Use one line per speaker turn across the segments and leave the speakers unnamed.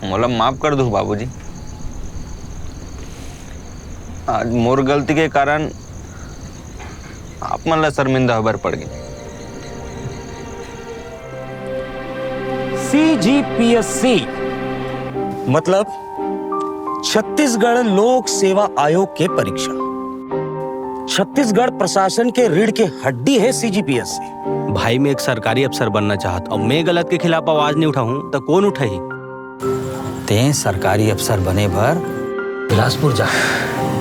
मोला माफ कर दो बाबूजी। आज मोर गलती के कारण आप मन ला शर्मिंदा होबर पड़ गई।
CGPSC मतलब छत्तीसगढ़ लोक सेवा आयोग के परीक्षा। छत्तीसगढ़ प्रशासन के रीढ़ के हड्डी है CGPSC।
भाई मैं एक सरकारी अफसर बनना चाहता और मैं गलत के खिलाफ आवाज नहीं उठाऊं तो कौन उठाई?
ते सरकारी अफसर बने भर बिलासपुर जा,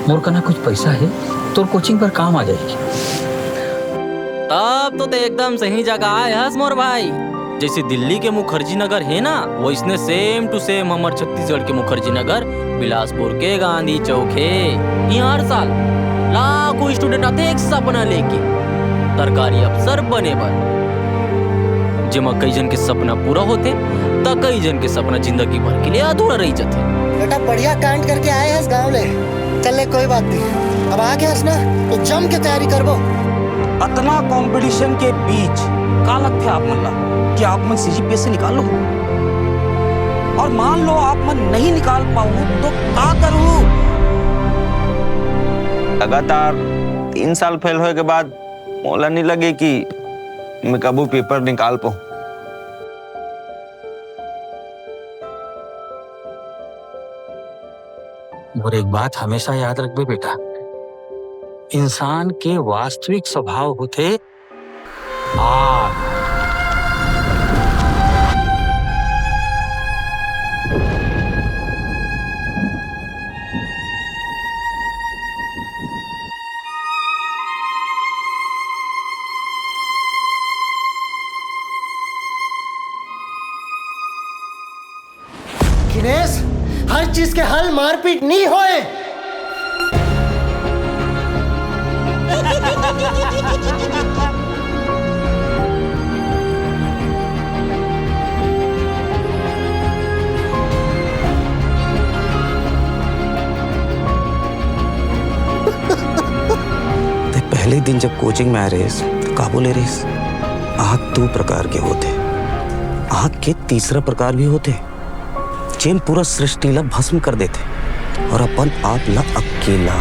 मोर कना कुछ पैसा है तो कोचिंग पर काम आ जाएगी।
तब तो एकदम सही जगह आए हस मोर भाई। जैसे दिल्ली के मुखर्जी नगर है ना, वो इसने सेम टू सेम हमारे छत्तीसगढ़ के मुखर्जी नगर बिलासपुर के गांधी चौक है। यहाँ हर साल लाखों स्टूडेंट आते एक सपना लेके सरकारी अफसर बने पर। जेमा कई जन के सपना पूरा होते तो कई जन के सपना जिंदगी भर के लिए अधूरा रह जाते।
बेटा बढ़िया कांड करके आए हैं इस गाँव ले। चल ले कोई बात नहीं, अब आ गया ना तो जम के तैयारी करबो।
अतना कंपटीशन के बीच का लगता है आप मन ला कि आप मन CGPSC निकाल लो, और मान लो आप मन नहीं निकाल पाऊं तो क्या करूं?
लगातार 3 साल फेल होए के बाद मोला नहीं लगे कि मैं कबू पेपर निकाल पाऊं।
और एक बात हमेशा याद रखबे बेटा, इंसान के वास्तविक स्वभाव होते आग।
दिनेश, हर चीज के हल मारपीट नहीं होए।
पहले दिन जब कोचिंग में आ रहे तो का बोले रेस, आग 2 प्रकार के होते, आग के तीसरा प्रकार भी होते जेन पूरा सृष्टि ला भस्म कर देते और अपन आप ला अकेला